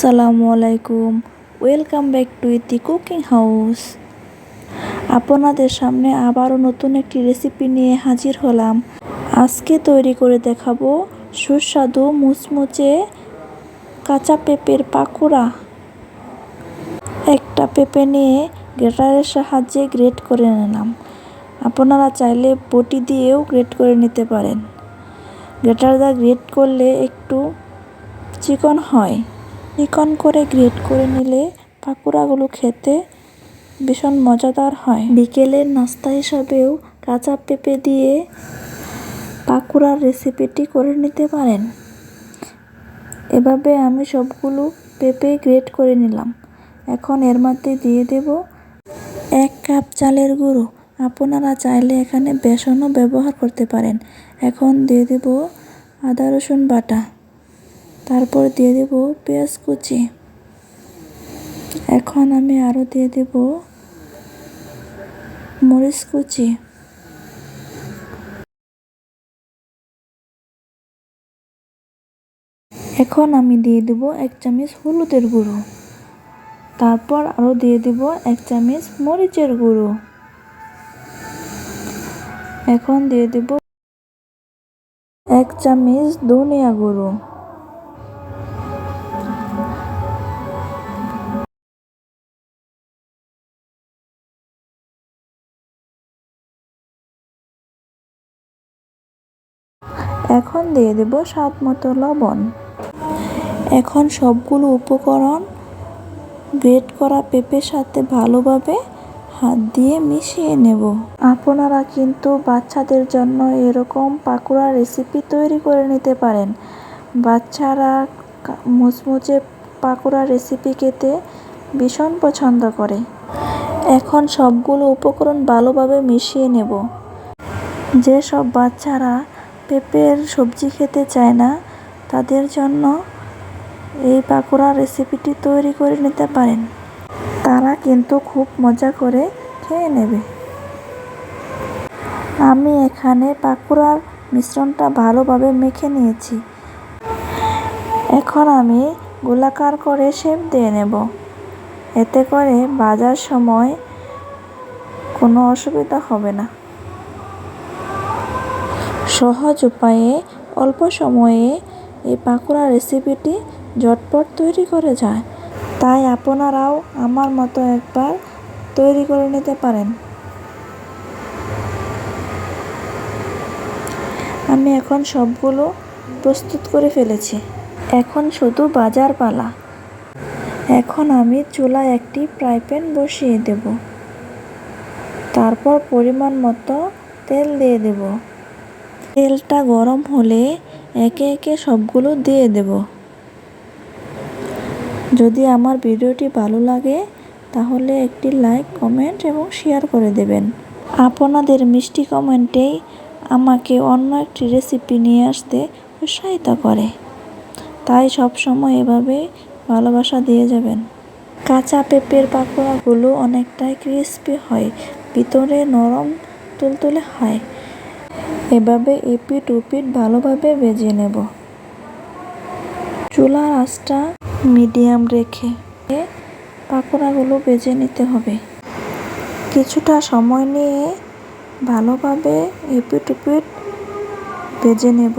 আসসালামু আলাইকুম, welcome back to ইতি কুকিং হাউস। আপনাদের সামনে আবারও নতুন একটি রেসিপি নিয়ে হাজির হলাম। আজকে তৈরি করে দেখাবো সুস্বাদু মুচমুচে কাঁচা পেঁপের পাকোড়া। একটা পেঁপে নিয়ে গ্রেটারের সাহায্যে গ্রেট করে নিলাম। আপনারা চাইলে বটি দিয়েও গ্রেট করে নিতে পারেন। গ্রেটার দিয়ে গ্রেট করলে একটু চিকন হয়। চিকন করে গ্রেট করে নিলে পাকোড়াগুলো খেতে ভীষণ মজাদার হয়। বিকেলের নাস্তা হিসাবেও কাঁচা পেঁপে দিয়ে পাকোড়ার রেসিপিটি করে নিতে পারেন। এভাবে আমি সবগুলো পেঁপে গ্রেট করে নিলাম। এখন এর মধ্যে দিয়ে দেব 1 কাপ চালের গুঁড়ো। আপনারা চাইলে এখানে বেসনও ব্যবহার করতে পারেন। এখন দিয়ে দেব আদা রসুন বাটা, তারপর দিয়ে দেব পেঁয়াজ কুচি। এখন আমি আরও দিয়ে দেব মরিচ কুচি। এখন আমি দিয়ে দেব 1 চামচ হলুদের গুঁড়ো, তারপর আরও দিয়ে দেব 1 চামচ মরিচের গুঁড়ো। এখন দিয়ে দেব 1 চামচ ধনিয়া গুঁড়ো। এখন দিয়ে দেব স্বাদ মতো লবণ। এখন সবগুলো উপকরণ গ্রেট করা পেঁপের সাথে ভালোভাবে হাত দিয়ে মিশিয়ে নেব। আপনারা কিন্তু বাচ্চাদের জন্য এরকম পাকোড়া রেসিপি তৈরি করে নিতে পারেন। বাচ্চারা মুচমুচে পাকোড়া রেসিপি খেতে ভীষণ পছন্দ করে। এখন সবগুলো উপকরণ ভালোভাবে মিশিয়ে নেব। যেসব বাচ্চারা পেঁপের সবজি খেতে চায় না, তাদের জন্য এই পাকোড়া রেসিপিটি তৈরি করে নিতে পারেন। তারা কিন্তু খুব মজা করে খেয়ে নেবে। আমি এখানে পাকোড়ার মিশ্রণটা ভালোভাবে মেখে নিয়েছি। এখন আমি গোলাকার করে শেপ দিয়ে নেব। এতে করে ভাজার সময় কোনো অসুবিধা হবে না। সহজ উপায়ে অল্প সময়ে এই পাকোড়া রেসিপিটি ঝটপট তৈরি করে যায়। তাই আপনারাও আমার মতো একবার তৈরি করে নিতে পারেন। আমি এখন সবগুলো প্রস্তুত করে ফেলেছি। এখন শুধু ভাজার পালা। এখন আমি চুলায় একটি ফ্রাই প্যান বসিয়ে দেব। তারপর পরিমাণ মতো তেল দিয়ে দেব। তেলটা গরম হলে একে একে সবগুলো দিয়ে দেব। যদি আমার ভিডিওটি ভালো লাগে তাহলে একটি লাইক, কমেন্ট এবং শেয়ার করে দেবেন। আপনাদের মিষ্টি কমেন্টেই আমাকে অন্য একটি রেসিপি নিয়ে আসতে উৎসাহিত করে। তাই সবসময় এভাবে ভালোবাসা দিয়ে যাবেন। কাঁচা পেঁপের পাকোড়াগুলো অনেকটাই ক্রিস্পি হয়, ভিতরে নরম তুলতুলে হয়। এভাবে এপিট ওপিট ভালোভাবে ভেজে নেব। চুলার আঁচটা মিডিয়াম রেখে পাকোড়াগুলো ভেজে নিতে হবে। কিছুটা সময় নিয়ে ভালোভাবে এপিট ওপিট ভেজে নেব।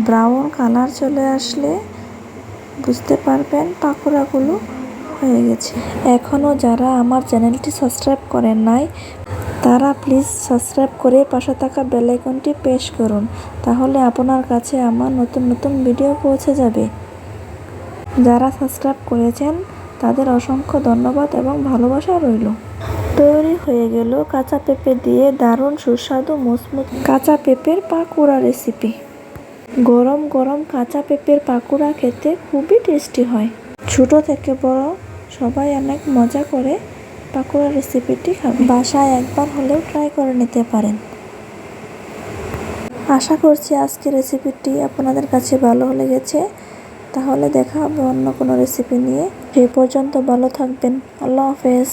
ব্রাউন কালার চলে আসলে বুঝতে পারবেন পাকোড়াগুলো হয়ে গেছে। এখনও যারা আমার চ্যানেলটি সাবস্ক্রাইব করেন নাই, তারা প্লিজ সাবস্ক্রাইব করে পাশে থাকা বেল আইকনটি প্রেস করুন। তাহলে আপনার কাছে আমার নতুন নতুন ভিডিও পৌঁছে যাবে। যারা সাবস্ক্রাইব করেছেন তাদের অসংখ্য ধন্যবাদ এবং ভালোবাসা রইল। তৈরি হয়ে গেল কাঁচা পেঁপে দিয়ে দারুণ সুস্বাদু মুচমুচে কাঁচা পেঁপের পাকোড়া রেসিপি। গরম গরম কাঁচা পেঁপের পাকোড়া খেতে খুবই টেস্টি হয়। ছোট থেকে বড় সবাই অনেক মজা করে পাকোড়া রেসিপিটি খাবে। বাসায় একবার হলেও ট্রাই করে নিতে পারেন। আশা করছি আজকের রেসিপিটি আপনাদের কাছে ভালো লেগেছে। তাহলে দেখা হবে অন্য কোনো রেসিপি নিয়ে। সে পর্যন্ত ভালো থাকবেন। আল্লাহ হাফেজ।